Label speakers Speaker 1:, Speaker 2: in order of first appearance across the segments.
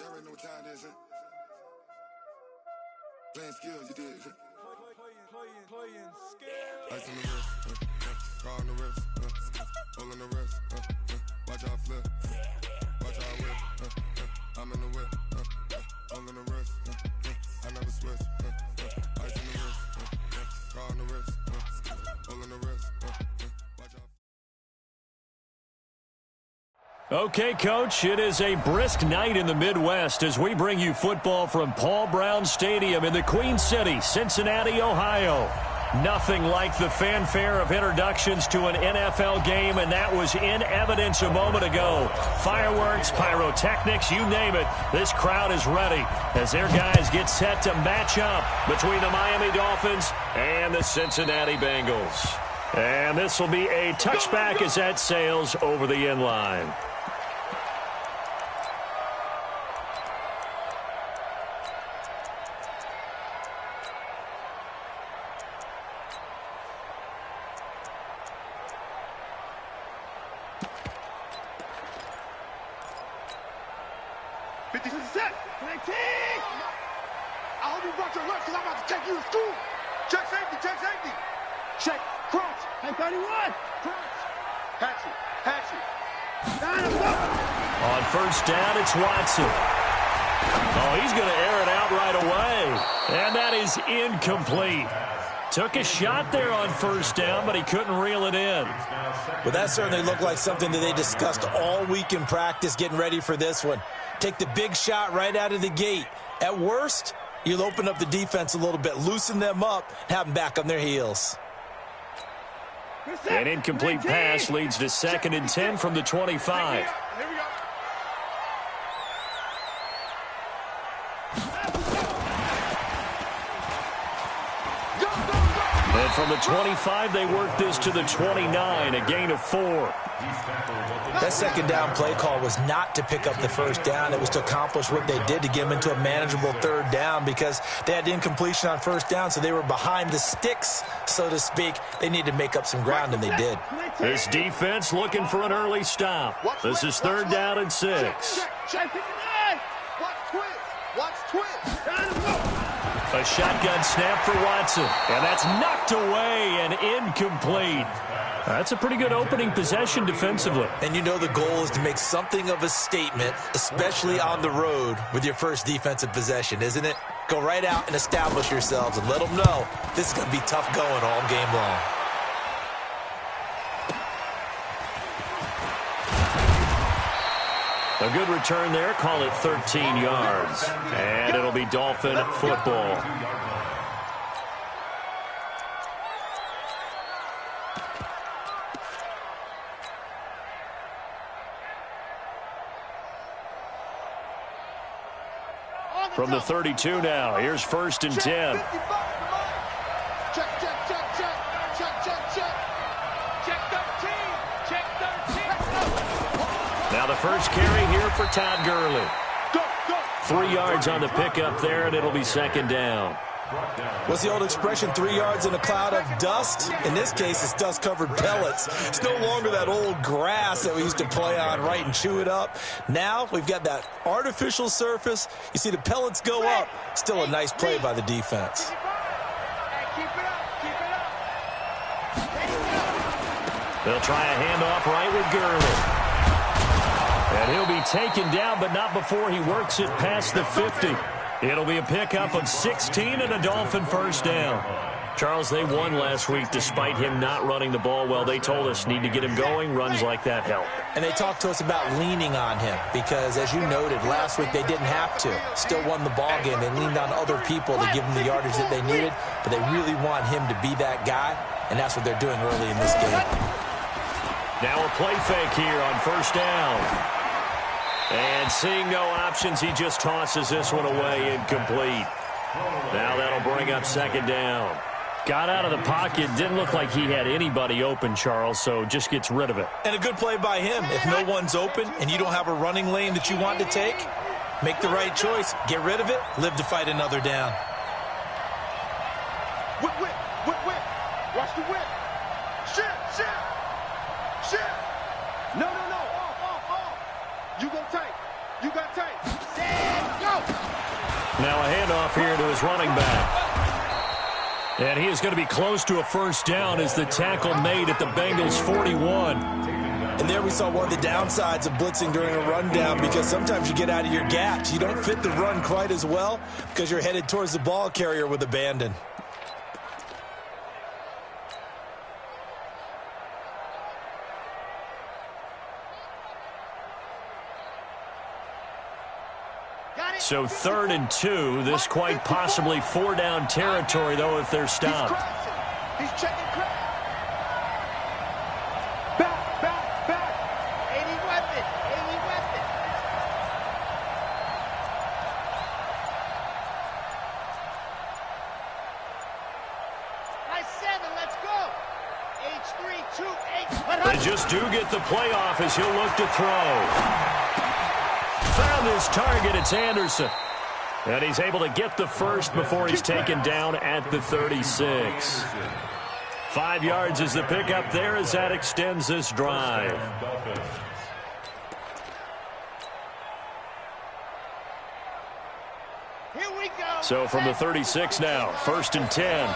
Speaker 1: already know what time it is, huh? Playing skills, you did.
Speaker 2: Playing skills.
Speaker 1: Ice on the wrist, car on the wrist, hole in the wrist, watch out flip, watch out whip, I'm in the whip, hole in the wrist, I never switch, ice on the wrist, car on the wrist, hole in the wrist, watch out.
Speaker 3: Okay, Coach, it is a brisk night in the Midwest as we bring you football from Paul Brown Stadium in the Queen City, Cincinnati, Ohio. Nothing like the fanfare of introductions to an NFL game, and that was in evidence a moment ago. Fireworks, pyrotechnics, you name it, this crowd is ready as their guys get set to match up between the Miami Dolphins and the Cincinnati Bengals. And this will be a touchback as that sails over the end line.
Speaker 4: I hope you brought your lunch because I'm about to take you to school. Check safety, check safety. Check, crunch. Hey, 31. Crunch. Hatchet.
Speaker 3: On first down, it's Watson. Oh, he's going to air it out right away. And that is incomplete. Took a shot there on first down, but he couldn't reel it in.
Speaker 5: Well, that certainly looked like something that they discussed all week in practice getting ready for this one. Take the big shot right out of the gate. At worst, you'll open up the defense a little bit, loosen them up, and have them back on their heels.
Speaker 3: An incomplete pass leads to 2nd and 10 from the 25.
Speaker 4: Here we go.
Speaker 3: And from the 25, they work this to the 29, a gain of 4.
Speaker 5: That second down play call was not to pick up the first down. It was to accomplish what they did to get them into a manageable third down because they had incompletion on first down, so they were behind the sticks, so to speak. They needed to make up some ground, and they did.
Speaker 3: This defense looking for an early stop. This is 3rd down and 6.
Speaker 4: Check. Watch twist.
Speaker 3: A shotgun snap for Watson, and that's knocked away and incomplete. That's a pretty good opening possession defensively.
Speaker 5: And you know the goal is to make something of a statement, especially on the road with your first defensive possession, isn't it? Go right out and establish yourselves and let them know this is going to be tough going all game long.
Speaker 3: A good return there, call it 13 yards. And it'll be Dolphin football. From the 32 now, here's 1st and 10.
Speaker 4: Check. Check 13.
Speaker 3: Now the first carry here for Todd Gurley.
Speaker 4: Go.
Speaker 3: 3 yards on the pickup there, and it'll be 2nd down.
Speaker 5: What's the old expression, 3 yards in a cloud of dust? In this case, it's dust-covered pellets. It's no longer that old grass that we used to play on, right, and chew it up. Now we've got that artificial surface. You see the pellets go up. Still a nice play by the defense.
Speaker 4: Keep it up.
Speaker 3: They'll try a handoff right with Gurley. And he'll be taken down, but not before he works it past the 50. It'll be a pickup of 16 and a Dolphin first down. Charles, they won last week despite him not running the ball well. They told us need to get him going. Runs like that help.
Speaker 5: And they talked to us about leaning on him because, as you noted, last week they didn't have to. Still won the ball game. They leaned on other people to give them the yardage that they needed, but they really want him to be that guy, and that's what they're doing early in this game.
Speaker 3: Now a play fake here on first down. And seeing no options, he just tosses this one away, incomplete. Now that'll bring up 2nd down. Got out of the pocket, didn't look like he had anybody open, Charles, so just gets rid of it.
Speaker 5: And a good play by him. If no one's open and you don't have a running lane that you want to take, make the right choice. Get rid of it, live to fight another down.
Speaker 4: Whip. Watch the whip. Shit. No. Off. You got tape.
Speaker 3: his running back. And he is going to be close to a first down as the tackle made at the Bengals' 41.
Speaker 5: And there we saw one of the downsides of blitzing during a rundown, because sometimes you get out of your gaps. You don't fit the run quite as well because you're headed towards the ball carrier with abandon.
Speaker 3: So 3rd and 2. This quite possibly 4-down territory, though, if they're stopped.
Speaker 4: He's checking crap. Back. 80 weapon. Nice 7, let's go. H328.
Speaker 3: They just do get the play off as he'll look to throw. Found his target. It's Anderson. And he's able to get the first before he's taken down at the 36. 5 yards is the pickup there as that extends this drive.
Speaker 4: Here we go.
Speaker 3: So from the 36 now, 1st and 10.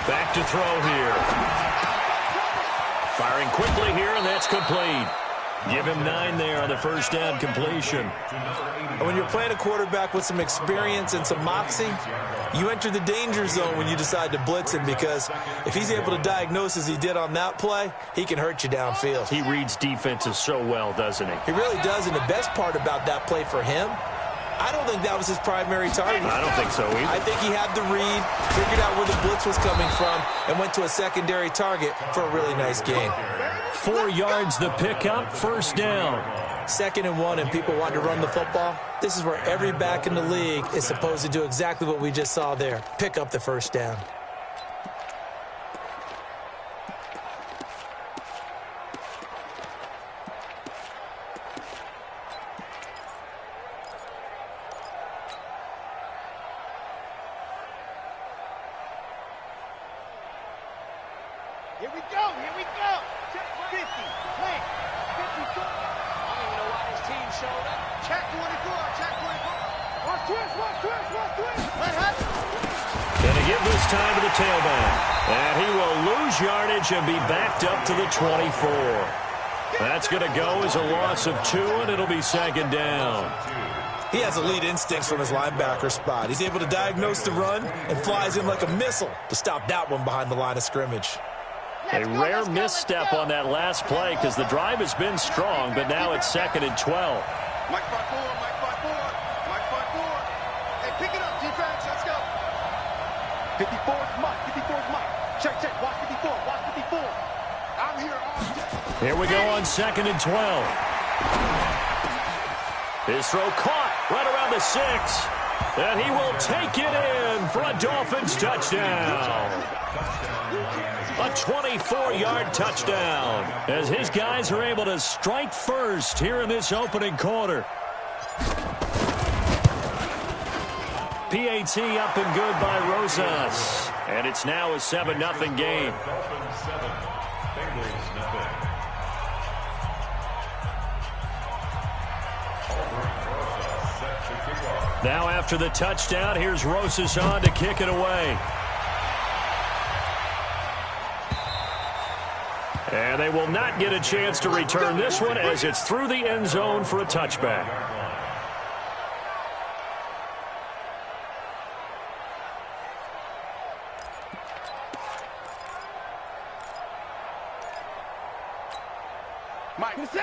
Speaker 3: Back to throw here. Firing quickly here, and that's complete. Give him 9 there on the first down completion.
Speaker 5: And when you're playing a quarterback with some experience and some moxie, you enter the danger zone when you decide to blitz him, because if he's able to diagnose as he did on that play, he can hurt you downfield.
Speaker 3: He reads defenses so well, doesn't he?
Speaker 5: He really does, and the best part about that play for him, I don't think that was his primary target.
Speaker 3: I don't think so either.
Speaker 5: I think he had the read, figured out where the blitz was coming from, and went to a secondary target for a really nice gain.
Speaker 3: 4 yards the pickup, first down.
Speaker 5: 2nd and 1, and people want to run the football. This is where every back in the league is supposed to do exactly what we just saw there. Pick up the first down.
Speaker 4: Here we go. 50, play. 54. I don't even know why this team showed up. Check 24. Watch twist. What happened?
Speaker 3: Gonna give this time to the tailback. And he will lose yardage and be backed up to the 24. That's gonna go as a loss of 2, and it'll be 2nd down.
Speaker 5: He has elite instincts from his linebacker spot. He's able to diagnose the run and flies in like a missile to stop that one behind the line of scrimmage.
Speaker 3: A rare misstep on that last play because the drive has been strong, but now it's 2nd and 12.
Speaker 4: Mike front forward. Hey, pick it up, defense. Let's go. 54 is Mike. Check. Watch 54. I'm here all day.
Speaker 3: Here we go on 2nd and 12. His throw caught right around the 6. And he will take it in for a Dolphins touchdown. A 24-yard touchdown as his guys are able to strike first here in this opening quarter. PAT up and good by Rosas. And it's now a 7-0 game. Now after the touchdown, here's Rosas on to kick it away. And they will not get a chance to return this one as it's through the end zone for a touchback.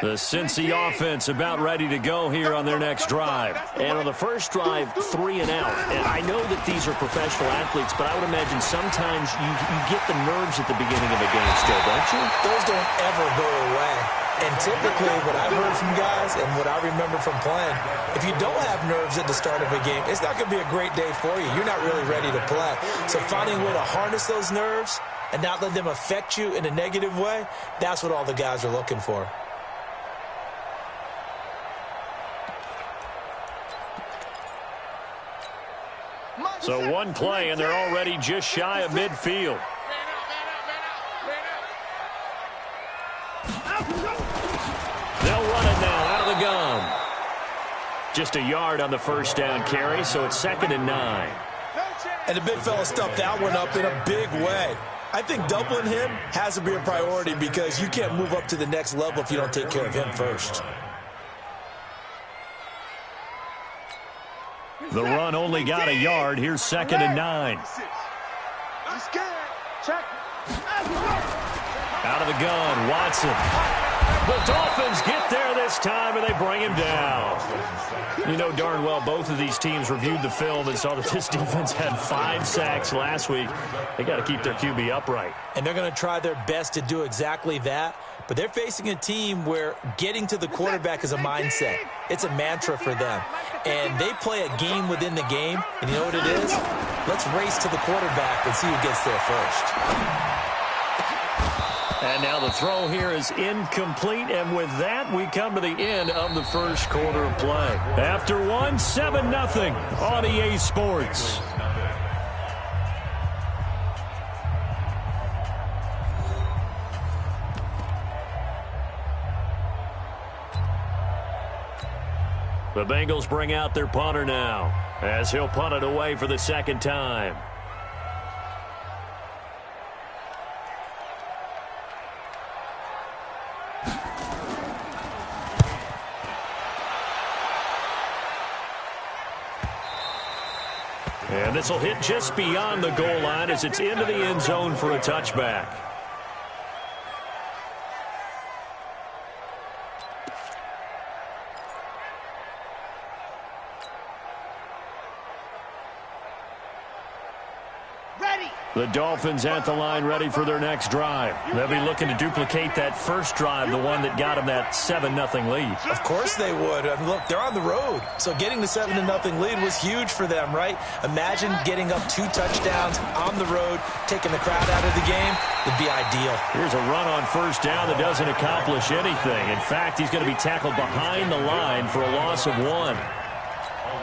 Speaker 3: The Cincy offense about ready to go here on their next drive. And on the first drive, 3 and out. And I know that these are professional athletes, but I would imagine sometimes you get the nerves at the beginning of a game still, don't you?
Speaker 5: Those don't ever go away. And typically what I've heard from guys and what I remember from playing, if you don't have nerves at the start of a game, it's not going to be a great day for you. You're not really ready to play. So finding a way to harness those nerves and not let them affect you in a negative way, that's what all the guys are looking for.
Speaker 3: So one play, and they're already just shy of midfield. Just a yard on the first down carry, so it's 2nd and 9.
Speaker 5: And the big fella stuffed that one up in a big way. I think doubling him has to be a priority because you can't move up to the next level if you don't take care of him first.
Speaker 3: The run only got a yard. Here's 2nd and 9. Out of the gun, Watson. The Dolphins get there this time, and they bring him down. You know darn well both of these teams reviewed the film and saw that this defense had 5 sacks last week. They got to keep their QB upright.
Speaker 5: And they're going to try their best to do exactly that. But they're facing a team where getting to the quarterback is a mindset. It's a mantra for them. And they play a game within the game. And you know what it is? Let's race to the quarterback and see who gets there first.
Speaker 3: And now the throw here is incomplete. And with that, we come to the end of the first quarter of play. After one, 7-0 on EA Sports. The Bengals bring out their punter now, as he'll punt it away for the second time. And this will hit just beyond the goal line as it's into the end zone for a touchback. The Dolphins at the line ready for their next drive. They'll be looking to duplicate that first drive, the one that got them that 7-0 lead.
Speaker 5: Of course they would. I mean, look, they're on the road. So getting the 7-0 lead was huge for them, right? Imagine getting up 2 touchdowns on the road, taking the crowd out of the game. Would be ideal.
Speaker 3: Here's a run on first down that doesn't accomplish anything. In fact, he's going to be tackled behind the line for a loss of 1.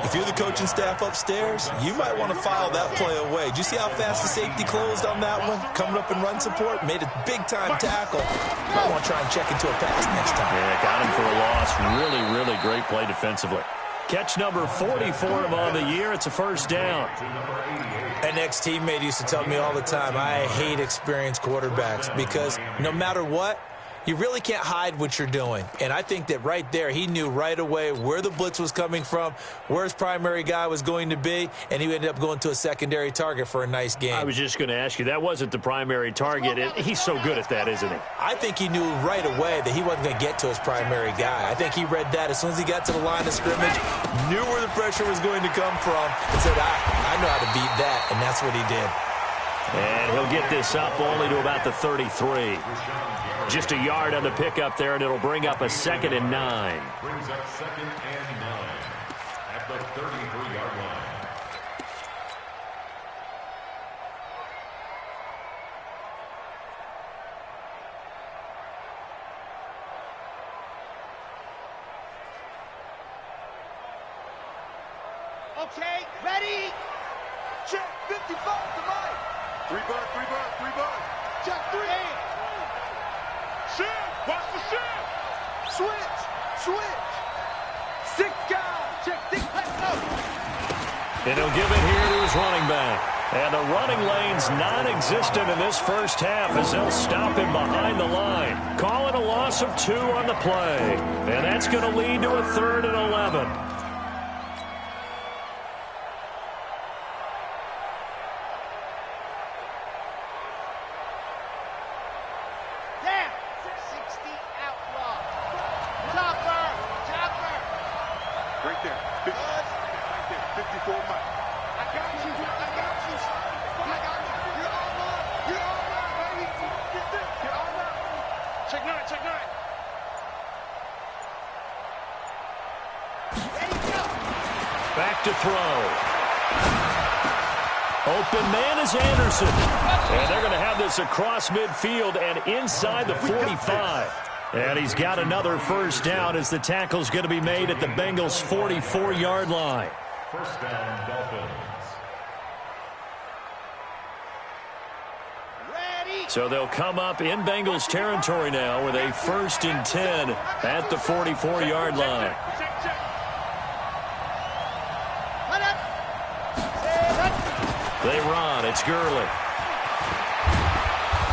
Speaker 5: If you're the coaching staff upstairs, you might want to file that play away. Did you see how fast the safety closed on that one? Coming up in run support, made a big-time tackle. Might want to try and check into a pass next time.
Speaker 3: Yeah, got him for a loss. Really, really great play defensively. Catch number 44 on the year. It's a first down.
Speaker 5: An ex-teammate used to tell me all the time, I hate experienced quarterbacks because no matter what, you really can't hide what you're doing. And I think that right there, he knew right away where the blitz was coming from, where his primary guy was going to be, and he ended up going to a secondary target for a nice game.
Speaker 3: I was just going to ask you, that wasn't the primary target. He's so good at that, isn't he?
Speaker 5: I think he knew right away that he wasn't going to get to his primary guy. I think he read that as soon as he got to the line of scrimmage, knew where the pressure was going to come from, and said, I know how to beat that, and that's what he did.
Speaker 3: And he'll get this up only to about the 33. Just a yard on the pickup there, and it'll bring up a 2nd and 9.
Speaker 6: Brings up 2nd and 9 at the 33-yard line.
Speaker 4: Okay, ready? Check 55 to Mike.
Speaker 2: 3 bud.
Speaker 4: Check 3.
Speaker 2: Shift, watch the shift.
Speaker 4: Switch. 6 guys. Check 6. Let's go.
Speaker 3: And he'll give it here to his running back. And the running lane's non-existent in this first half as they'll stop him behind the line. Call it a loss of 2 on the play. And that's going to lead to a 3rd and 11. Back to throw. Open man is Anderson. And they're going to have this across midfield and inside the 45. And he's got another first down as the tackle's going to be made at the Bengals' 44-yard line.
Speaker 6: First down, Dolphins.
Speaker 3: So they'll come up in Bengals territory now with a 1st and 10 at the 44-yard line. They run. It's Gurley.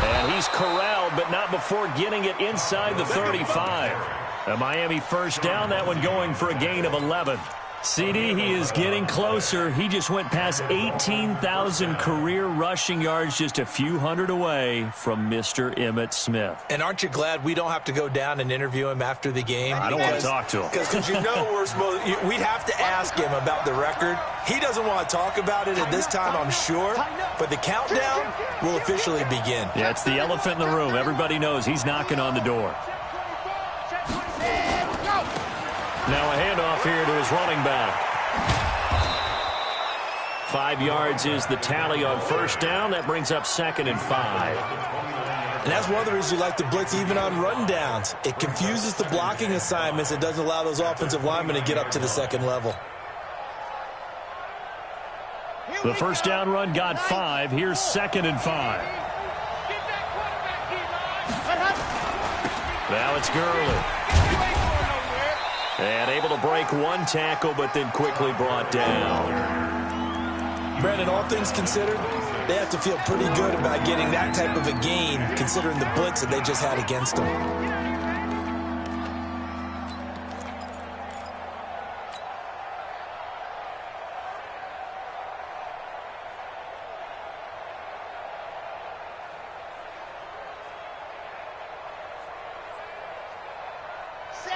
Speaker 3: And he's corralled, but not before getting it inside the 35. A Miami first down, that one going for a gain of 11. CD, he is getting closer. He just went past 18,000 career rushing yards, just a few hundred away from Mr. Emmitt Smith.
Speaker 5: And aren't you glad we don't have to go down and interview him after the game?
Speaker 3: I don't want to talk to him.
Speaker 5: Because we'd have to ask him about the record. He doesn't want to talk about it at this time, I'm sure. But the countdown will officially begin.
Speaker 3: Yeah, it's the elephant in the room. Everybody knows he's knocking on the door. Now a handoff here to his running back. 5 yards is the tally on first down. That brings up 2nd and 5.
Speaker 5: And that's one of the reasons you like to blitz even on rundowns. It confuses the blocking assignments. It doesn't allow those offensive linemen to get up to the second level.
Speaker 3: The first down run got 5. Here's 2nd and 5. Now it's Gurley. And able to break one tackle, but then quickly brought down.
Speaker 5: Brandon, all things considered, they have to feel pretty good about getting that type of a gain, considering the blitz that they just had against them.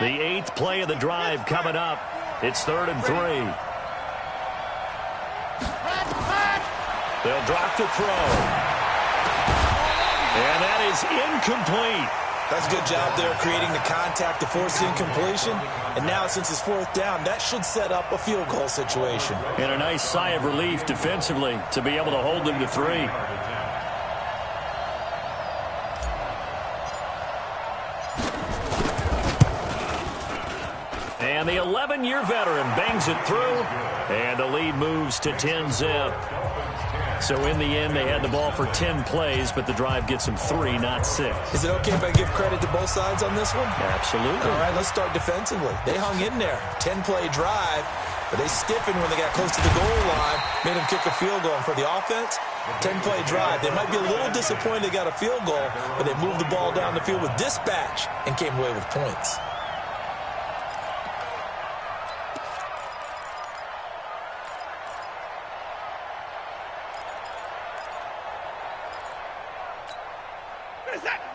Speaker 3: The 8th play of the drive coming up. It's 3rd and 3. They'll drop the throw. And that is incomplete.
Speaker 5: That's a good job there creating the contact to force the incompletion. And now since it's 4th down, that should set up a field goal situation.
Speaker 3: And a nice sigh of relief defensively to be able to hold them to 3. And the 11-year veteran bangs it through, and the lead moves to 10-zip. So in the end, they had the ball for 10 plays, but the drive gets them 3, not 6.
Speaker 5: Is it okay if I give credit to both sides on this one?
Speaker 3: Absolutely.
Speaker 5: All right, let's start defensively. They hung in there. 10-play drive, but they stiffened when they got close to the goal line, made them kick a field goal. And for the offense, 10-play drive. They might be a little disappointed they got a field goal, but they moved the ball down the field with dispatch and came away with points.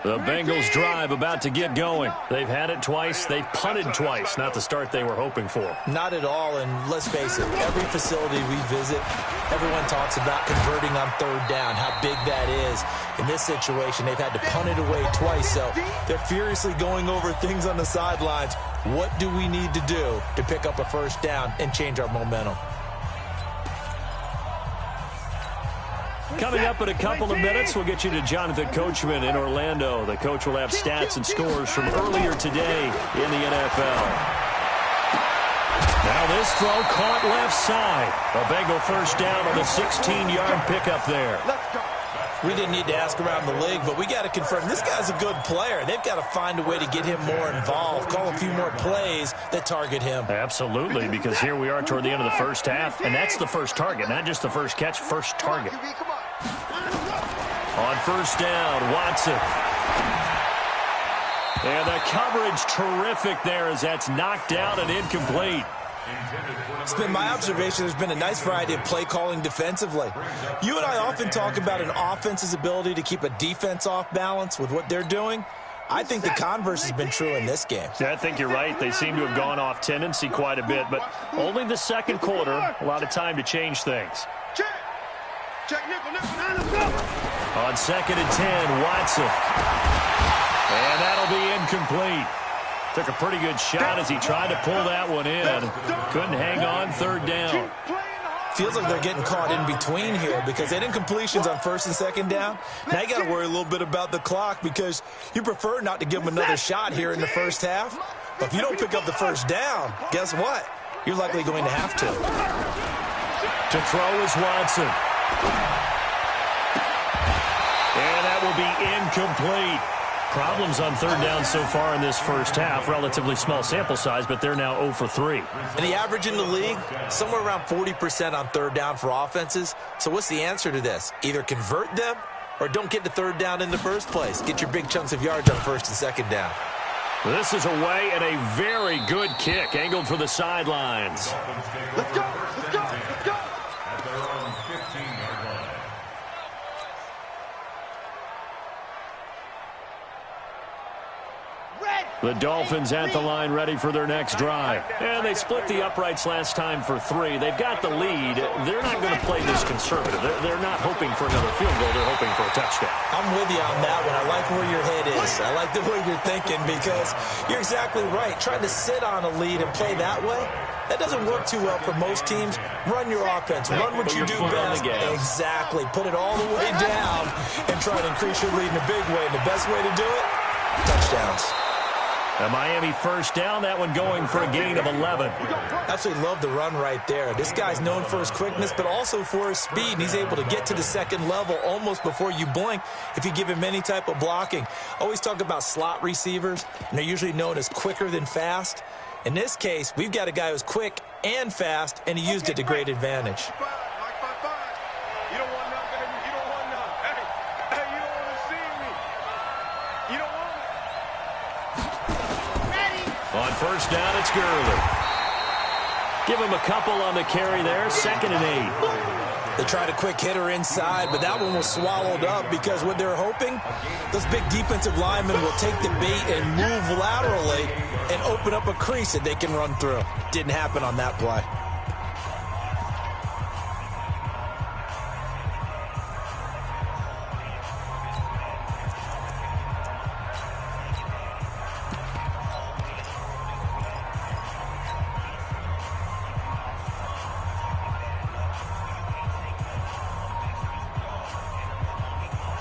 Speaker 3: The Bengals drive about to get going. They've had it twice. They've punted twice. Not the start they were hoping for.
Speaker 5: Not at all, and let's face it, every facility we visit, everyone talks about converting on 3rd down, how big that is. In this situation, they've had to punt it away twice, so they're furiously going over things on the sidelines. What do we need to do to pick up a 1st down and change our momentum?
Speaker 3: Coming up in a couple of minutes, we'll get you to Jonathan Coachman in Orlando. The coach will have stats and scores from earlier today in the NFL. Now this throw caught left side. A Bengal first down on the 16-yard pickup there.
Speaker 5: We didn't need to ask around the league, but we got to confirm this guy's a good player. They've got to find a way to get him more involved, call a few more plays that target him.
Speaker 3: Absolutely, because here we are toward the end of the first half, and that's the first target, not just the first catch, first target. On first down, Watson. And the coverage terrific there as that's knocked out and incomplete.
Speaker 5: It's been my observation there's been a nice variety of play calling defensively. You and I often talk about an offense's ability to keep a defense off balance with what they're doing. I think the converse has been true in this game.
Speaker 3: Yeah, I think you're right. They seem to have gone off tendency quite a bit, but only the second quarter, a lot of time to change things. On 2nd and 10, Watson. And that'll be incomplete. Took a pretty good shot as he tried to pull that one in. Couldn't hang on 3rd down.
Speaker 5: Feels like they're getting caught in between here because they did incompletions on 1st and 2nd down. Now you got to worry a little bit about the clock because you prefer not to give them another shot here in the first half. But if you don't pick up the 1st down, guess what? You're likely going to have to.
Speaker 3: To throw is Watson. And that will be incomplete. Problems on third down so far in this first half. Relatively small sample size, but they're now 0 for 3.
Speaker 5: And the average in the league, somewhere around 40% on third down for offenses. So what's the answer to this? Either convert them or don't get to third down in the first place. Get your big chunks of yards on first and second down.
Speaker 3: This is away and a very good kick, angled for the sidelines.
Speaker 2: Let's go, let's go, let's go.
Speaker 6: At their own 15-yard line.
Speaker 3: The Dolphins at the line, ready for their next drive. And they split the uprights last time for 3. They've got the lead. They're not going to play this conservative. They're not hoping for another field goal. They're hoping for a touchdown.
Speaker 5: I'm with you on that one. I like where your head is. I like the way you're thinking because you're exactly right. Trying to sit on a lead and play that way, that doesn't work too well for most teams. Run your offense. Run what you do best. Exactly. Put it all the way down and try to increase your lead in a big way. And the best way to do it, touchdowns.
Speaker 3: A Miami first down, that one going for a gain of 11.
Speaker 5: Absolutely love the run right there. This guy's known for his quickness, but also for his speed. And he's able to get to the second level almost before you blink if you give him any type of blocking. Always talk about slot receivers, and they're usually known as quicker than fast. In this case, we've got a guy who's quick and fast, and he used it to great advantage.
Speaker 2: You don't want none, baby. You don't want none. Hey, you don't want to see me. You don't want it.
Speaker 3: On first down, it's Gurley. Give him a couple on the carry there, 2nd and 8.
Speaker 5: They tried a quick hitter inside, but that one was swallowed up because what they're hoping, those big defensive linemen will take the bait and move laterally and open up a crease that they can run through. Didn't happen on that play.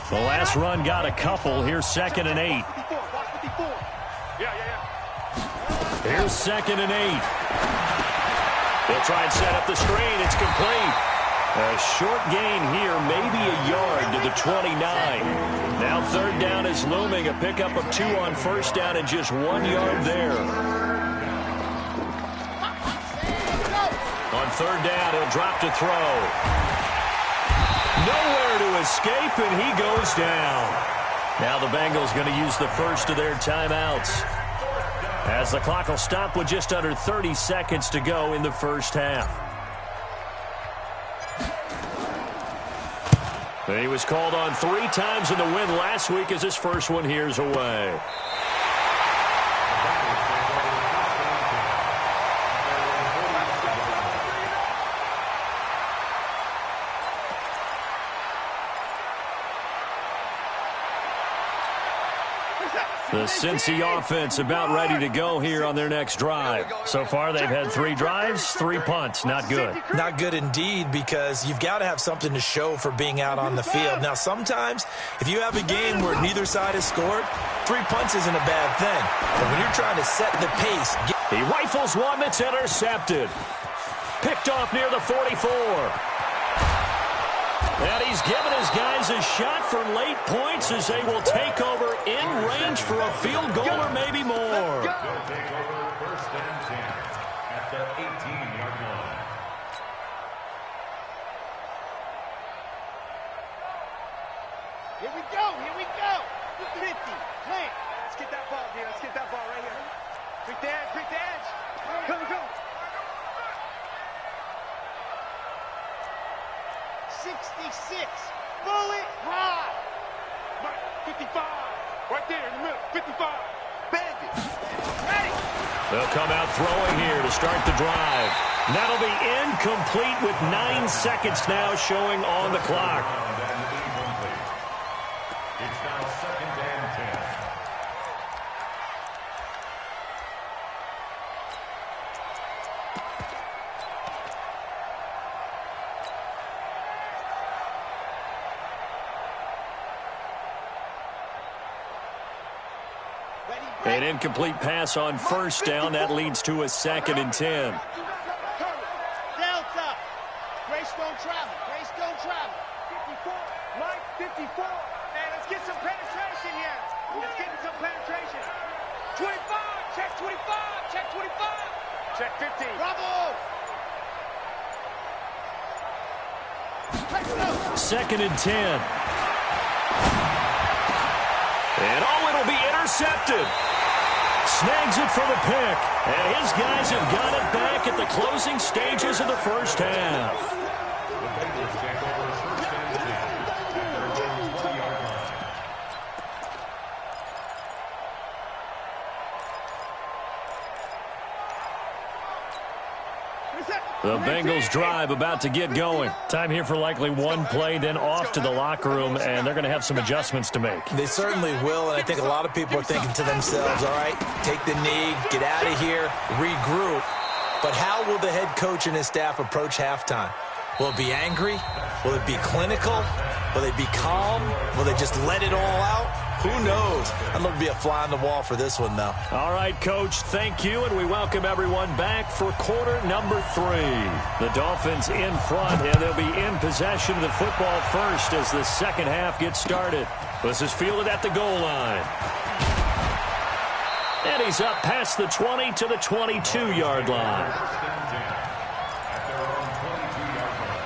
Speaker 3: The last run got a couple. Here's 2nd and 8. Here's 2nd and 8. They'll try and set up the screen. It's complete. A short gain here, maybe a yard to the 29. Now third down is looming. A pickup of 2 on first down and just 1 yard there. On third down, he'll drop to throw. Nowhere to escape, and he goes down. Now the Bengals going to use the first of their timeouts, as the clock will stop with just under 30 seconds to go in the first half. He was called on 3 times in the win last week, as his first one here's away. The Cincy offense about ready to go here on their next drive. So far, they've had 3 drives, 3 punts. Not good.
Speaker 5: Not good indeed, because you've got to have something to show for being out on the field. Now, sometimes, if you have a game where neither side has scored, 3 punts isn't a bad thing. But when you're trying to set the pace...
Speaker 3: He rifles one that's intercepted. Picked off near the 44. And he's given his guys a shot for late points as they will take over in range for a field goal or maybe more.
Speaker 6: They'll take over 1st and 10 at the 18-yard line.
Speaker 4: Here we go, here we go. 50, plant. Let's get that ball, dude. Let's get that ball right here. Quick dash, quick dash. Come, come. 66. Bullet high.
Speaker 2: 55. Right there in the middle. 55. Bandit.
Speaker 4: Ready.
Speaker 3: They'll come out throwing here to start the drive. That'll be incomplete with 9 seconds now showing on the clock.
Speaker 6: It's now 2nd and 10.
Speaker 3: An incomplete pass on first down. That leads to a 2nd and 10.
Speaker 4: Delta. Grace don't travel. Grace don't travel. 54. Mike, 54. Man, let's get some penetration here. Just getting some penetration. 25. Check 25. Check 25.
Speaker 2: Check 15.
Speaker 4: Bravo.
Speaker 3: Second and 10. And it'll be intercepted. Snags it for the pick. And his guys have got it back at the closing stages of the first half.
Speaker 6: The Bengals take over first and 10 at their own 20-yard line.
Speaker 3: The Bengals drive about to get going. Time here for likely one play, then off to the locker room, and they're going to have some adjustments to make.
Speaker 5: They certainly will, and I think a lot of people are thinking to themselves, all right, take the knee, get out of here, regroup. But how will the head coach and his staff approach halftime? Will it be angry? Will it be clinical? Will they be calm? Will they just let it all out? Who knows? I'd love to be a fly on the wall for this one, though.
Speaker 3: All right, Coach, thank you, and we welcome everyone back for quarter number 3. The Dolphins in front, and they'll be in possession of the football first as the second half gets started. This is fielded at the goal line. And he's up past the 20 to the 22-yard line.
Speaker 6: First and 10 at their own 22-yard line.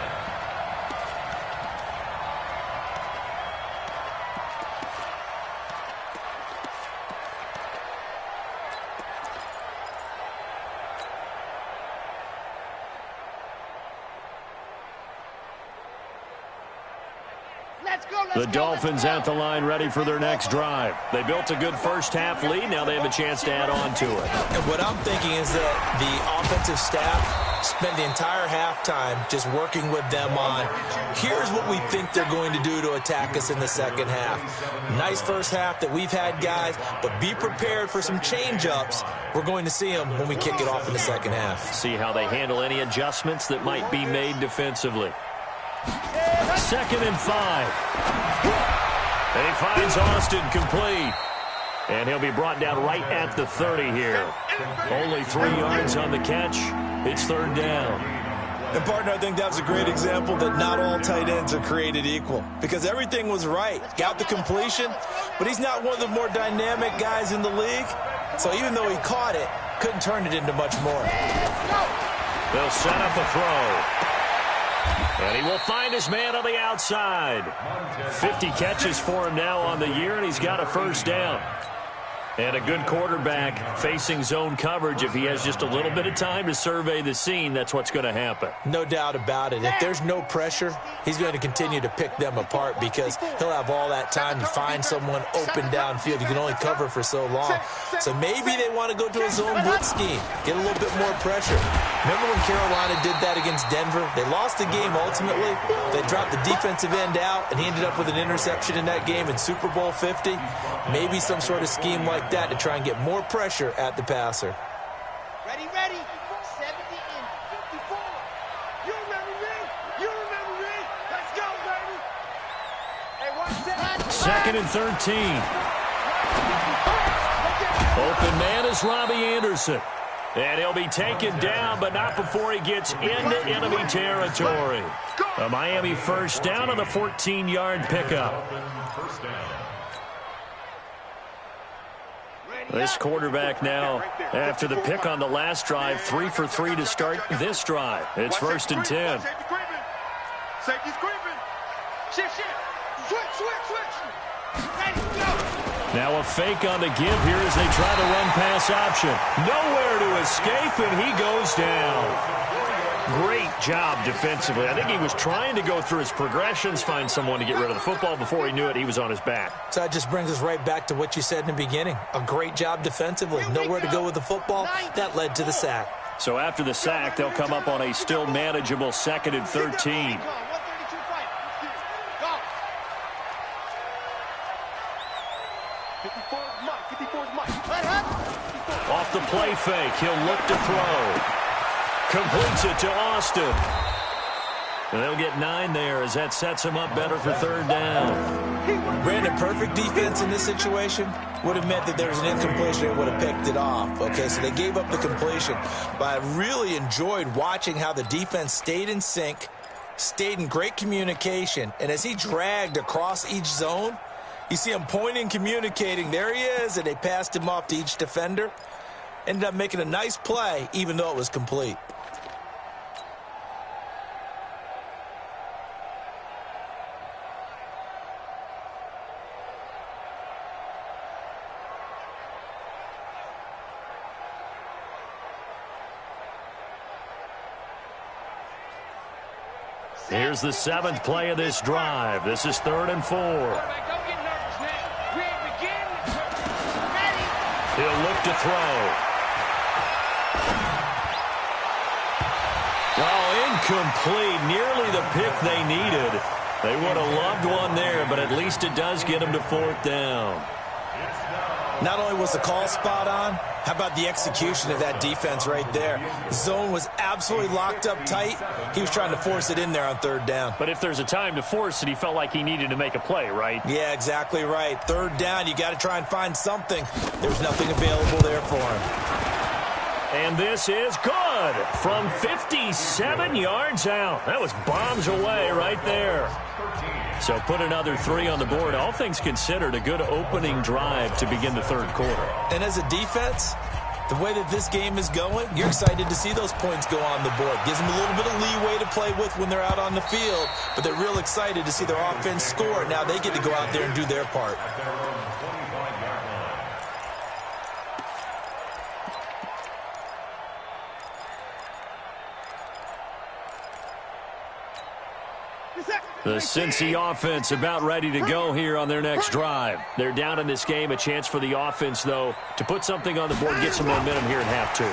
Speaker 3: The Dolphins at the line ready for their next drive. They built a good first half lead. Now they have a chance to add on to it.
Speaker 5: And what I'm thinking is that the offensive staff spent the entire halftime just working with them on, here's what we think they're going to do to attack us in the second half. Nice first half that we've had, guys, but be prepared for some change-ups. We're going to see them when we kick it off in the second half.
Speaker 3: See how they handle any adjustments that might be made defensively. Second and 5. And he finds Austin complete. And he'll be brought down right at the 30 here. Only 3 yards on the catch. It's third down.
Speaker 5: And, partner, I think that's a great example that not all tight ends are created equal. Because everything was right. Got the completion, but he's not one of the more dynamic guys in the league. So even though he caught it, couldn't turn it into much more.
Speaker 3: They'll set up a throw. And he will find his man on the outside. 50 catches for him now on the year, and he's got a first down. And a good quarterback facing zone coverage. If he has just a little bit of time to survey the scene, that's what's going to happen.
Speaker 5: No doubt about it. If there's no pressure, he's going to continue to pick them apart because he'll have all that time to find someone open downfield. You can only cover for so long. So maybe they want to go to a zone blitz scheme, get a little bit more pressure. Remember when Carolina did that against Denver? They lost the game ultimately. They dropped the defensive end out, and he ended up with an interception in that game in Super Bowl 50. Maybe some sort of scheme like that to try and get more pressure at the passer.
Speaker 4: Ready, ready. 70 and 54. You remember me? You remember me? Let's go, baby. Hey, watch that.
Speaker 3: Second and 13. Open man is Robbie Anderson. And he'll be taken down, but not before he gets into enemy territory. A Miami first down on the 14-yard pickup.
Speaker 6: First down.
Speaker 3: This quarterback now, after the pick on the last drive, 3 for 3 to start this drive. It's first and 10.
Speaker 2: Safety's creeping. Shift. Switch. Ready, go.
Speaker 3: Now a fake on the give here as they try to run pass option. Nowhere to escape, and he goes down. Great job defensively. I think he was trying to go through his progressions, find someone to get rid of the football. Before he knew it, he was on his back.
Speaker 5: So that just brings us right back to what you said in the beginning. A great job defensively. Nowhere to go with the football. That led to the sack.
Speaker 3: So after the sack, they'll come up on a still manageable second and 13. Off the play fake, he'll look to throw. Completes it to Austin. And they'll get 9 there as that sets him up better for third down.
Speaker 5: Brandon, perfect defense in this situation would have meant that there was an incompletion and would have picked it off. Okay, so they gave up the completion. But I really enjoyed watching how the defense stayed in sync, stayed in great communication, and as he dragged across each zone, You see him pointing, communicating. There he is, and they passed him off to each defender. Ended up making a nice play, even though it was complete.
Speaker 3: Here's the 7th play of this drive. This is 3rd and 4. He'll look to throw. Oh, incomplete. Nearly the pick they needed. They would have loved one there, but at least it does get them to 4th down.
Speaker 5: Not only was the call spot on, how about the execution of that defense right there? Zone was absolutely locked up tight. He was trying to force it in there on 3rd down.
Speaker 3: But if there's a time to force it, he felt like he needed to make a play, right?
Speaker 5: Yeah, exactly right. 3rd down, you got to try and find something. There's nothing available there for him.
Speaker 3: And this is good from 57 yards out. That was bombs away right there. So put another 3 on the board. All things considered, a good opening drive to begin the 3rd quarter.
Speaker 5: And as a defense, the way that this game is going, you're excited to see those points go on the board. Gives them a little bit of leeway to play with when they're out on the field, but they're real excited to see their offense score. Now they get to go out there and do their part.
Speaker 3: The Cincy offense about ready to go here on their next drive. They're down in this game. A chance for the offense, though, to put something on the board, get some momentum here in half 2.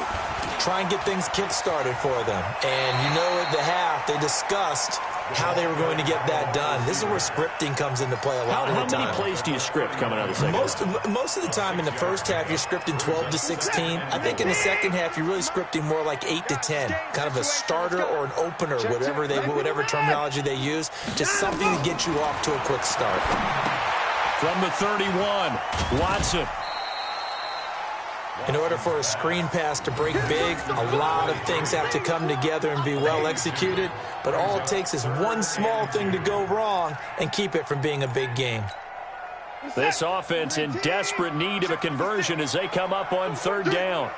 Speaker 5: Try and get things kick-started for them. And you know at the half, they discussed how they were going to get that done. This is where scripting comes into play a lot of the time.
Speaker 3: How many plays do you script coming out of the second half?
Speaker 5: Most of the time in the first half, you're scripting 12 to 16. I think in the second half, you're really scripting more like 8 to 10. Kind of a starter or an opener, whatever terminology they use. Just something to get you off to a quick start.
Speaker 3: From the 31, Watson.
Speaker 5: In order for a screen pass to break big, a lot of things have to come together and be well executed. But all it takes is one small thing to go wrong and keep it from being a big game.
Speaker 3: This offense in desperate need of a conversion as they come up on 3rd down.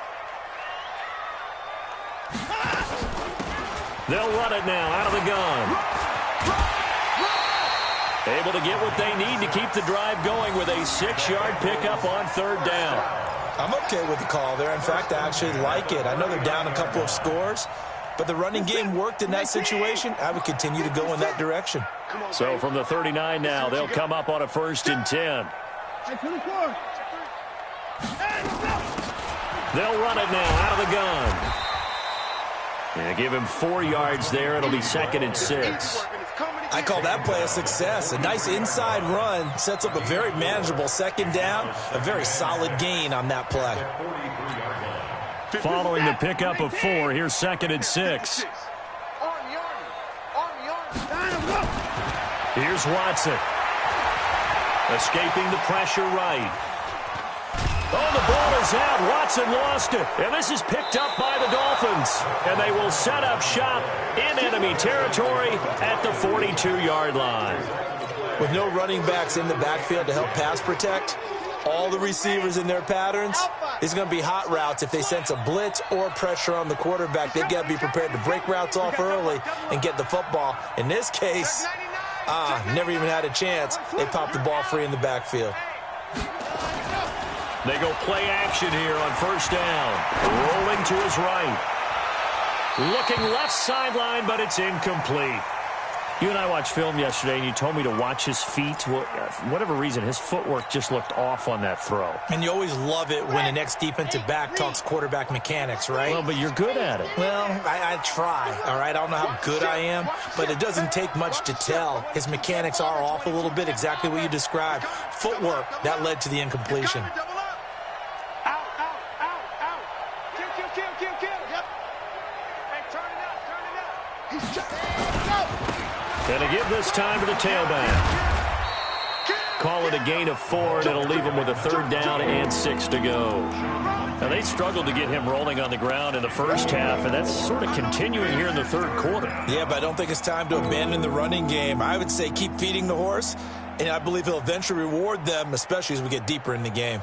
Speaker 3: They'll run it now out of the gun. Able to get what they need to keep the drive going with a 6-yard pickup on 3rd down.
Speaker 5: I'm okay with the call there. In fact, I actually like it. I know they're down a couple of scores, but the running game worked in that situation. I would continue to go in that direction.
Speaker 3: So from the 39 now, they'll come up on a 1st and 10. They'll run it now out of the gun. And give him 4 yards there. It'll be 2nd and 6.
Speaker 5: I call that play a success. A nice inside run sets up a very manageable 2nd down. A very solid gain on that play.
Speaker 3: Following the pickup of 4, here's 2nd and 6. Here's Watson. Escaping the pressure right. Oh, the ball is out. Watson lost it. And this is picked up by the Dolphins. And they will set up shop in enemy territory at the 42-yard line.
Speaker 5: With no running backs in the backfield to help pass protect, all the receivers in their patterns, it's going to be hot routes if they sense a blitz or pressure on the quarterback. They've got to be prepared to break routes off early and get the football. In this case, never even had a chance. They popped the ball free in the backfield.
Speaker 3: They go play action here on 1st down. Rolling to his right. Looking left sideline, but it's incomplete. You and I watched film yesterday, and you told me to watch his feet. Well, for whatever reason, his footwork just looked off on that throw.
Speaker 5: And you always love it when the next defensive back talks quarterback mechanics, right?
Speaker 3: Well, but you're good at it.
Speaker 5: Well, I try, all right? I don't know how good I am, but it doesn't take much to tell. His mechanics are off a little bit, exactly what you described. Footwork, that led to the incompletion.
Speaker 3: Going to give this time to the tailback. Call it a gain of 4, and it'll leave him with a 3rd down and 6 to go. Now, they struggled to get him rolling on the ground in the first half, and that's sort of continuing here in the 3rd quarter.
Speaker 5: Yeah, but I don't think it's time to abandon the running game. I would say keep feeding the horse and I believe he'll eventually reward them, especially as we get deeper in the game.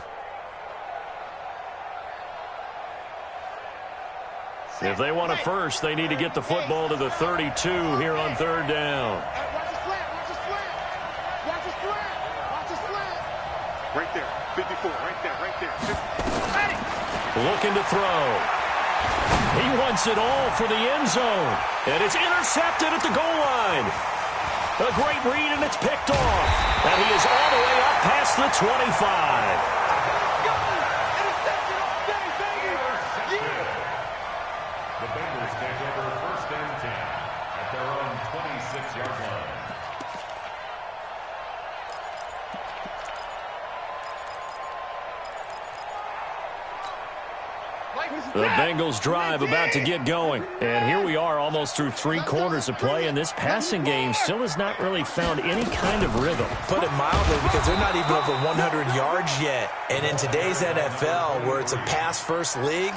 Speaker 3: If they want a first, they need to get the football to the 32 here on third down.
Speaker 4: Watch the slant. Watch the slant. Watch the slant. Watch the slant.
Speaker 2: Right there. 54. Right there. Right there.
Speaker 3: Looking to throw. He wants it all for the end zone. And it's intercepted at the goal line. A great read, and it's picked off. And he is all the way up past the 25.
Speaker 6: The Bengals take over first and 10 at their own 26-yard line.
Speaker 3: The Bengals drive about to get going. And here we are almost through 3 quarters of play, and this passing game still has not really found any kind of rhythm.
Speaker 5: Put it mildly, because they're not even over 100 yards yet. And in today's NFL, where it's a pass-first league,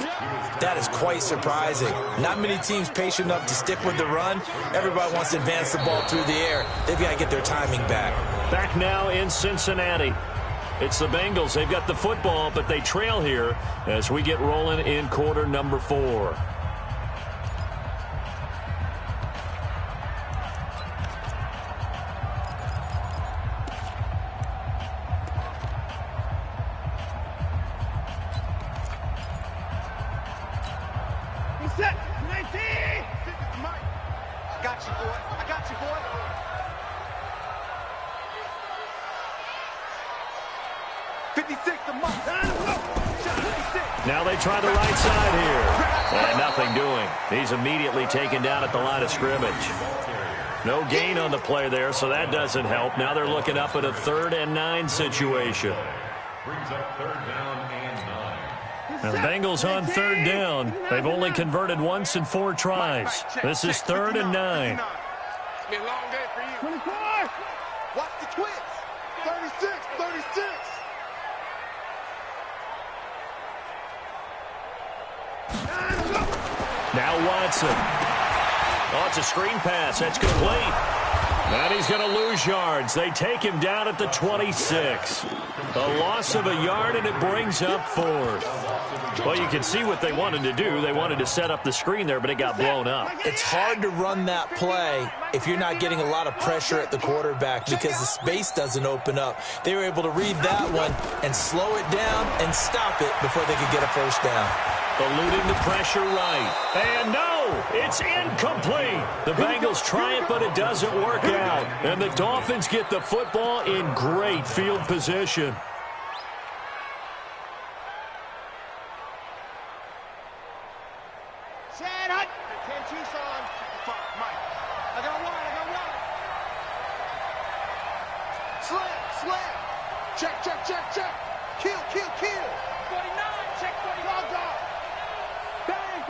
Speaker 5: that is quite surprising. Not many teams patient enough to stick with the run. Everybody wants to advance the ball through the air. They've got to get their timing back.
Speaker 3: Back now in Cincinnati. It's the Bengals. They've got the football, but they trail here as we get rolling in quarter number 4.
Speaker 4: Set. 19. Mike. I got you, boy. I got you, boy. 56 to Mike.
Speaker 3: Now they try the right side here. And nothing doing. He's immediately taken down at the line of scrimmage. No gain on the play there, so that doesn't help. Now they're looking up at a 3rd and 9 situation.
Speaker 6: Brings up third down and 9.
Speaker 3: Now the Bengals on 3rd down. They've only converted once in 4 tries. This is 3rd and 9.
Speaker 4: It's been a long day for you. 24. Watch the twist. 36. 36.
Speaker 3: Now Watson. Oh, it's a screen pass. That's complete. And he's going to lose yards. They take him down at the 26. A loss of a yard, and it brings up 4th. Well, you can see what they wanted to do. They wanted to set up the screen there, but it got blown up.
Speaker 5: It's hard to run that play if you're not getting a lot of pressure at the quarterback because the space doesn't open up. They were able to read that one and slow it down and stop it before they could get a first down.
Speaker 3: Eluding the pressure right. And no, it's incomplete. The Bengals try it, but it doesn't work out. And the Dolphins get the football in great field position.
Speaker 4: Chad Hunt. 10 Tucson. Mike. I got one. Slam. Check. Kill. 49. Check 49. Logged off. Bang.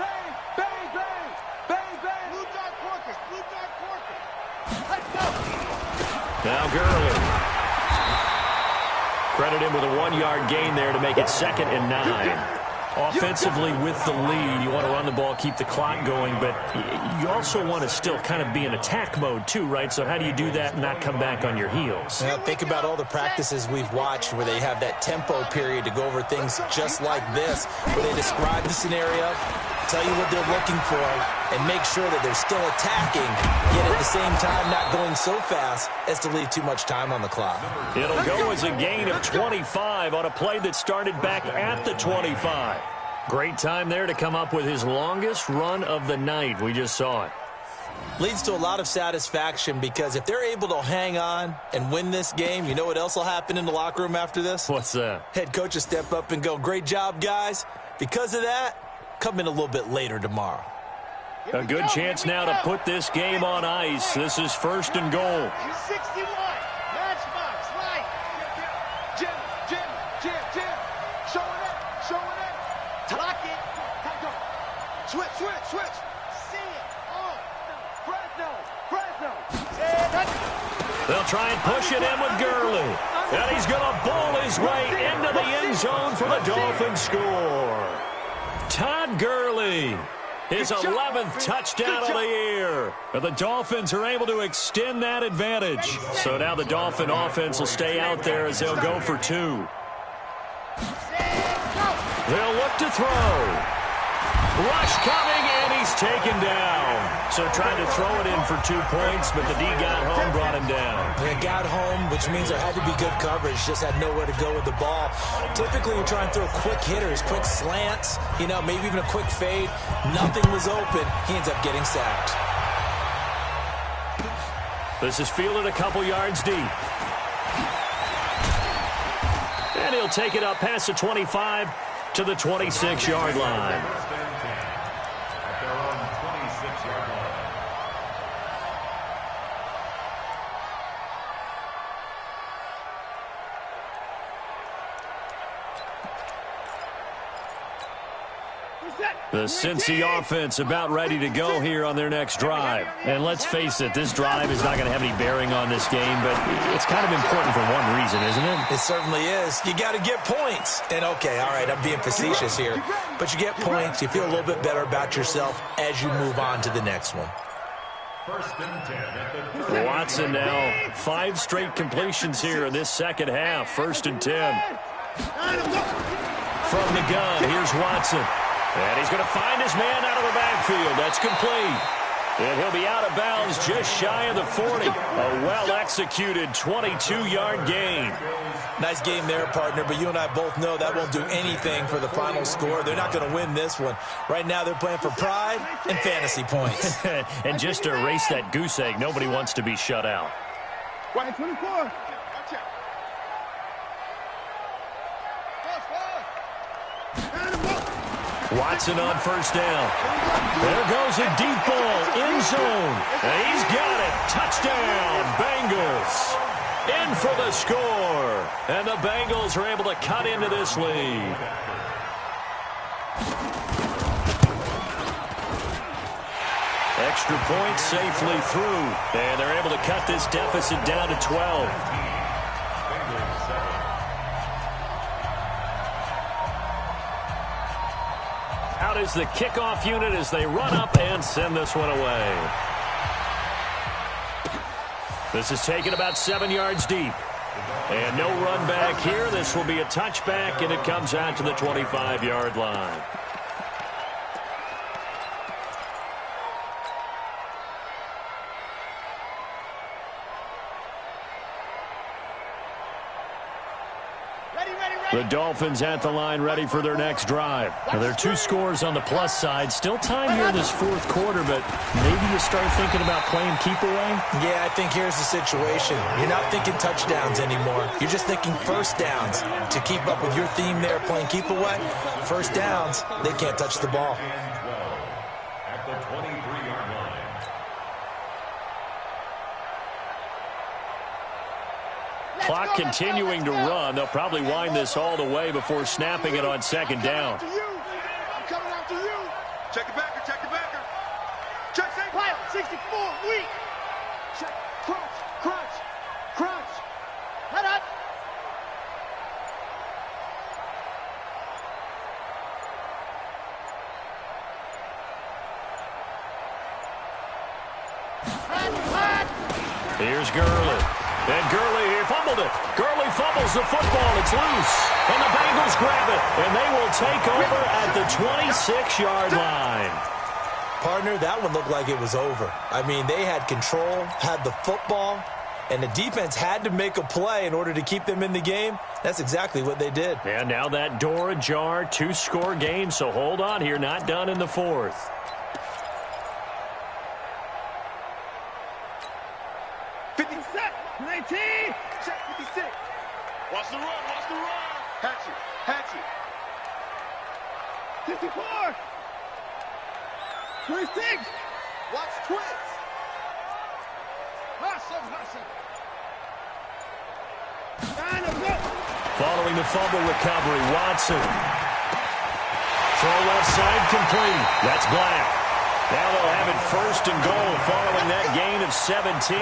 Speaker 4: Blue dot Porkers. Let's go.
Speaker 3: Now Gurley. Credit him with a 1-yard gain there to make it 2nd and 9. Offensively with the lead, you want to run the ball, keep the clock going, but you also want to still kind of be in attack mode too, right? So how do you do that and not come back on your heels?
Speaker 5: Now, think about all the practices we've watched where they have that tempo period to go over things just like this, where they describe the scenario, tell you what they're looking for, and make sure that they're still attacking, yet at the same time not going so fast as to leave too much time on the clock.
Speaker 3: It'll go as a gain of 25 on a play that started back at the 25. Great time there to come up with his longest run of the night. We just saw it.
Speaker 5: Leads to a lot of satisfaction because if they're able to hang on and win this game, you know what else will happen in the locker room after this?
Speaker 3: What's that?
Speaker 5: Head coach will step up and go, great job, guys. Because of that, come in a little bit later tomorrow.
Speaker 3: A good chance now to put this game on ice. This is 1st and goal.
Speaker 4: 61. Matchbox. Right. Jim. Showing it. Lock it. Switch. See it. Oh. Fresno.
Speaker 3: They'll try and push it in with Gurley. And he's going to bowl his way into the end zone for the Dolphins score. Todd Gurley. his 11th touchdown of the year. The Dolphins are able to extend that advantage. So now the Dolphin offense will stay out there as they'll go for 2. They'll look to throw. Rush coming, and he's taken down. So tried to throw it in for 2 points, but the D got home, brought him down.
Speaker 5: They got home, which means there had to be good coverage. Just had nowhere to go with the ball. Typically, we try and throw quick hitters, quick slants, maybe even a quick fade. Nothing was open. He ends up getting sacked.
Speaker 3: This is fielded a couple yards deep. And he'll take it up past the 25 to the 26-yard line.
Speaker 6: At their own 26-yard line.
Speaker 3: The Cincy offense about ready to go here on their next drive. And let's face it, this drive is not going to have any bearing on this game, but it's kind of important for one reason, isn't it?
Speaker 5: It certainly is. You got to get points. And, okay, all right, I'm being facetious here. But you get points. You feel a little bit better about yourself as you move on to the next one.
Speaker 6: First and 10 at the
Speaker 3: Watson now 5 straight completions here in this second half. First and 10. From the gun, here's Watson. And he's going to find his man out of the backfield. That's complete. And he'll be out of bounds just shy of the 40. A well-executed 22-yard gain.
Speaker 5: Nice game there, partner, but you and I both know that won't do anything for the final score. They're not going to win this one. Right now they're playing for pride and fantasy points.
Speaker 3: And just to erase that goose egg, nobody wants to be shut out.
Speaker 4: Right, 24.
Speaker 3: Watson on first down. There goes a deep ball, end zone. And he's got it. Touchdown, Bengals. In for the score. And the Bengals are able to cut into this lead. Extra point safely through. And they're able to cut this deficit down to 12. Out is the kickoff unit as they run up and send this one away. This is taken about 7 yards deep. And no run back here. This will be a touchback, and it comes out to the 25-yard line. The Dolphins at the line ready for their next drive. Now, there are 2 scores on the plus side. Still time here in this fourth quarter, but maybe you start thinking about playing keep away?
Speaker 5: Yeah, I think here's the situation. You're not thinking touchdowns anymore. You're just thinking first downs. To keep up with your theme there, playing keep away, first downs, they can't touch the ball.
Speaker 6: At the 23-yard line.
Speaker 3: Clock continuing to run. They'll probably wind this all the way before snapping it on second down.
Speaker 4: I'm coming after you. Check the backer, check the backer. Check safe. Pile, 64, weak. Check, crunch, crunch, crunch. Let up.
Speaker 3: Here's Gurley. And Gurley here fumbled it. Gurley fumbles the football. It's loose. And the Bengals grab it. And they will take over at the 26-yard line.
Speaker 5: Partner, that one looked like it was over. I mean, they had control, had the football, and the defense had to make a play in order to keep them in the game. That's exactly what they did.
Speaker 3: And now that door ajar, 2-score game. So hold on here. Not done in the fourth.
Speaker 4: Check 56. Watch the run, watch the run. Hatchet, hatchet. 54. 26. Watch twins. Hustle, hustle.
Speaker 3: Following the fumble recovery, Watson. Throw left side complete. That's Black. Now they'll have it first and goal following that gain of 17.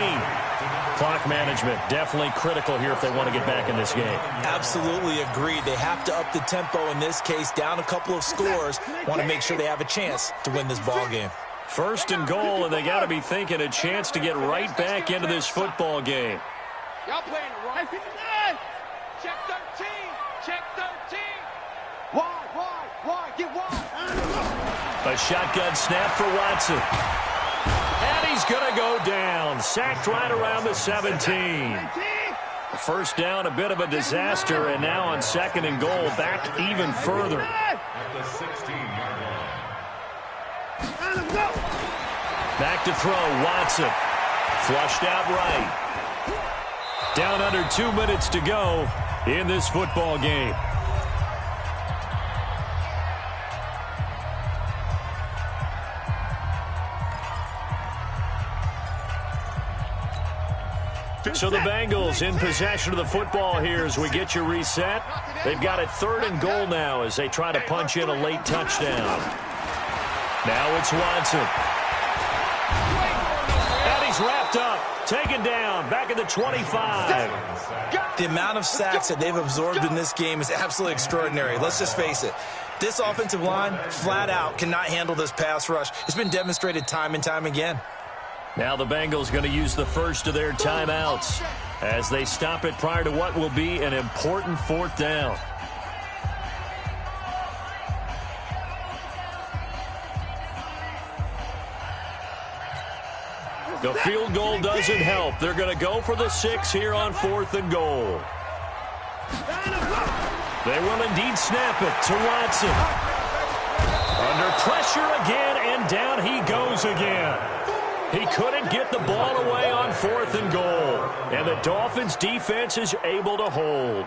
Speaker 3: Clock management definitely critical here if they want to get back in this game.
Speaker 5: Absolutely agreed. They have to up the tempo in this case, down a couple of scores. Want to make sure they have a chance to win this ball game.
Speaker 3: First and goal, and they got to be thinking a chance to get right back into this football game.
Speaker 4: Y'all playing the wrong. Check 13. Check 13. Wide. Get wide.
Speaker 3: A shotgun snap for Watson. And he's going to go down. Sacked right around the 17. First down, a bit of a disaster, and now on second and goal, back even further.
Speaker 6: At the 16-yard line.
Speaker 3: Back to throw, Watson. Flushed out right. Down under 2 minutes to go in this football game. So the Bengals in possession of the football here as we get you reset. They've got it third and goal now as they try to punch in a late touchdown. Now it's Watson. And he's wrapped up. Taken down. Back at the 25.
Speaker 5: The amount of sacks that they've absorbed in this game is absolutely extraordinary. Let's just face it. This offensive line, flat out, cannot handle this pass rush. It's been demonstrated time and time again.
Speaker 3: Now the Bengals going to use the first of their timeouts as they stop it prior to what will be an important fourth down. The field goal doesn't help. They're going to go for the 6 here on fourth and goal. They will indeed snap it to Watson. Under pressure again, and down he goes again. He couldn't get the ball away on fourth and goal. And the Dolphins' defense is able to hold.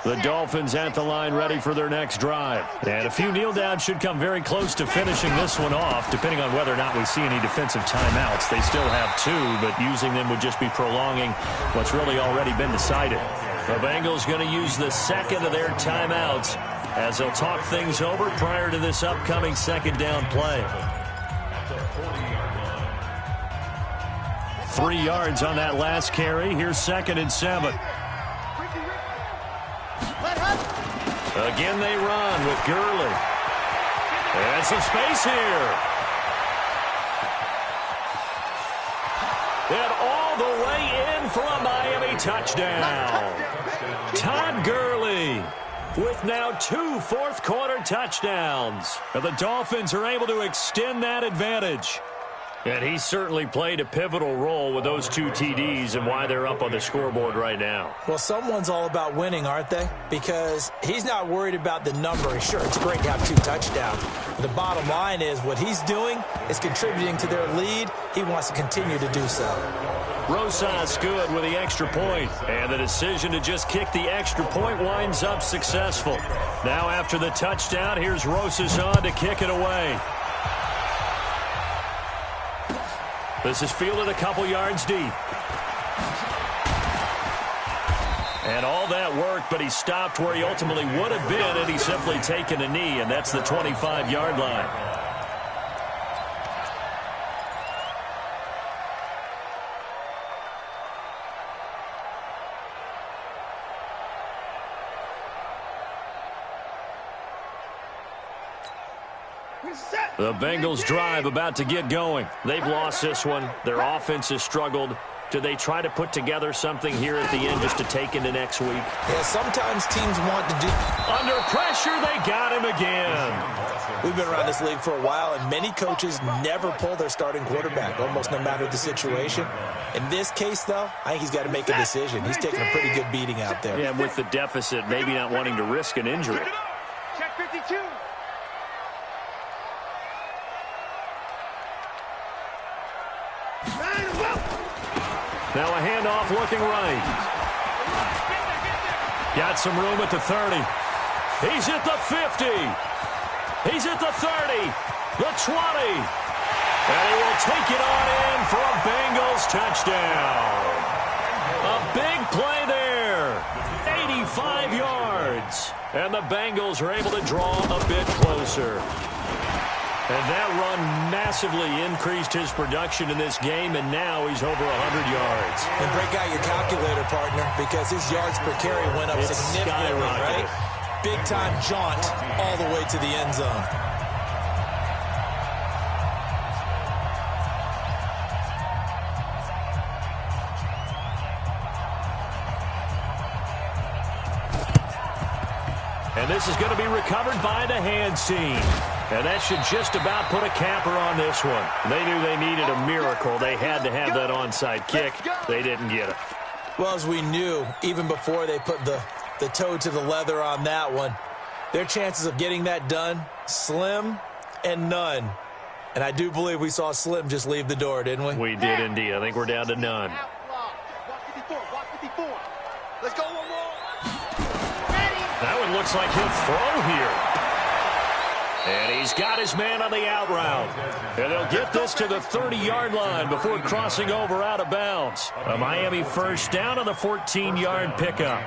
Speaker 3: The Dolphins at the line ready for their next drive. And a few kneel downs should come very close to finishing this one off, depending on whether or not we see any defensive timeouts. They still have 2, but using them would just be prolonging what's really already been decided. The Bengals going to use the second of their timeouts as they'll talk things over prior to this upcoming second down play. 3 yards on that last carry. Here's 2nd and 7. Again they run with Gurley. And some space here. And all the way in for a Miami touchdown. Todd Gurley with now 2 fourth-quarter touchdowns. And the Dolphins are able to extend that advantage. And he certainly played a pivotal role with those 2 TDs and why they're up on the scoreboard right now.
Speaker 5: Well, someone's all about winning, aren't they? Because he's not worried about the number. Sure, it's great to have 2 touchdowns. The bottom line is what he's doing is contributing to their lead. He wants to continue to do so.
Speaker 3: Rosas good with the extra point. And the decision to just kick the extra point winds up successful. Now after the touchdown, here's Rosas on to kick it away. This is fielded a couple yards deep. And all that work, but he stopped where he ultimately would have been had he simply taken a knee, and that's the 25-yard line. The Bengals drive about to get going. They've lost this one. Their offense has struggled. Do they try to put together something here at the end just to take into next week?
Speaker 5: Yeah, sometimes teams want to do...
Speaker 3: Under pressure, they got him again.
Speaker 5: We've been around this league for a while, and many coaches never pull their starting quarterback, almost no matter the situation. In this case, though, I think he's got to make a decision. He's taking a pretty good beating out there.
Speaker 3: Yeah, with the deficit, maybe not wanting to risk an injury.
Speaker 4: Check 52.
Speaker 3: Now a handoff looking right. Got some room at the 30. He's at the 50. He's at the 30. The 20. And he will take it on in for a Bengals touchdown. A big play there. 35 yards. And the Bengals are able to draw a bit closer. And that run massively increased his production in this game, and now he's over 100 yards.
Speaker 5: And break out your calculator, partner, because his yards per carry went up significantly, right? Big-time jaunt all the way to the end zone.
Speaker 3: And this is going to be recovered by the hands team. And that should just about put a capper on this one. They knew they needed a miracle. They had to have that onside kick. They didn't get it.
Speaker 5: Well, as we knew, even before they put the toe to the leather on that one, their chances of getting that done, slim and none. And I do believe we saw Slim just leave the door, didn't we?
Speaker 3: We did indeed. I think we're down to none.
Speaker 4: Let's go one more.
Speaker 3: That one looks like he'll throw here. And he's got his man on the out route. And they'll get this to the 30-yard line before crossing over out of bounds. A Miami first down on the 14-yard pickup.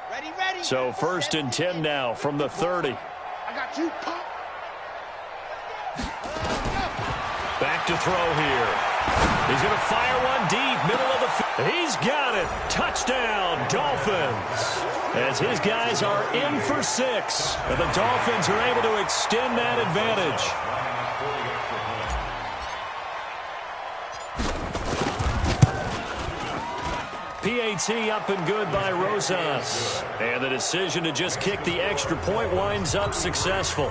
Speaker 4: Ready.
Speaker 3: So 1st and 10 now from the 30.
Speaker 4: I got you.
Speaker 3: Back to throw here. He's going to fire one deep, middle of the field. He's got it. Touchdown, Dolphins. As his guys are in for 6. And the Dolphins are able to extend that advantage. PAT up and good by Rosas. And the decision to just kick the extra point winds up successful.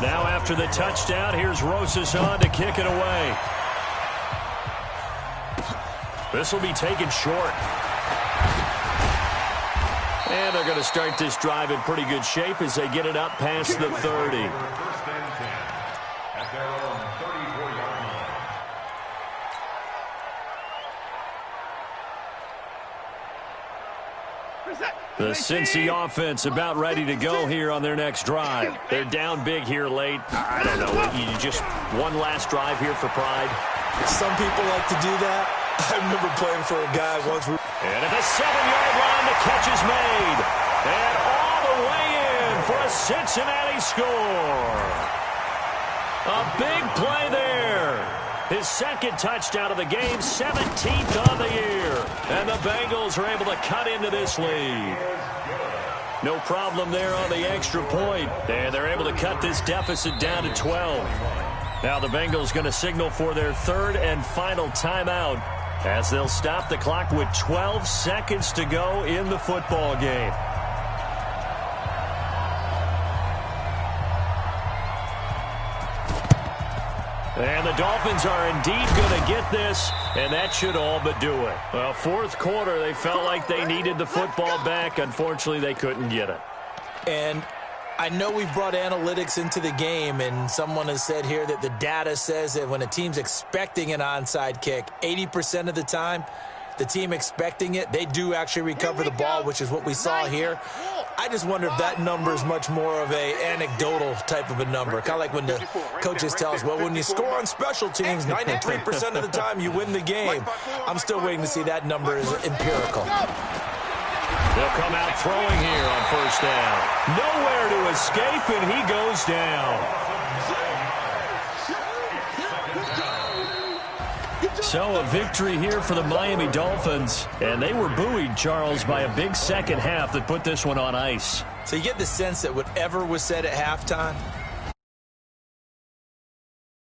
Speaker 3: Now after the touchdown, here's Rosas on to kick it away. This will be taken short. And they're going to start this drive in pretty good shape as they get it up past the 30.
Speaker 6: 1st and 10 at their own 34-yard line.
Speaker 3: The Cincy offense about ready to go here on their next drive. They're down big here late. I don't know. You just one last drive here for pride.
Speaker 5: Some people like to do that. I remember playing for a guy once.
Speaker 3: And at the 7-yard line, the catch is made. And all the way in for a Cincinnati score. A big play there. His 2nd touchdown of the game, 17th on the year. And the Bengals are able to cut into this lead. No problem there on the extra point. And they're able to cut this deficit down to 12. Now the Bengals going to signal for their 3rd and final timeout as they'll stop the clock with 12 seconds to go in the football game. And the Dolphins are indeed going to get this, and that should all but do it. Well, 4th quarter, they felt like they needed the football back. Unfortunately, they couldn't get it.
Speaker 5: And I know we've brought analytics into the game, and someone has said here that the data says that when a team's expecting an onside kick, 80% of the time, the team expecting it, they do actually recover the ball, which is what we saw here. I just wonder if that number is much more of a anecdotal type of a number. Kind of like when the coaches tell us, well, when you score on special teams, 93% of the time you win the game. I'm still waiting to see that number is empirical.
Speaker 3: They'll come out throwing here on 1st down. Nowhere to escape, and he goes down. So a victory here for the Miami Dolphins. And they were buoyed, Charles, by a big second half that put this one on ice.
Speaker 5: So you get the sense that whatever was said at halftime,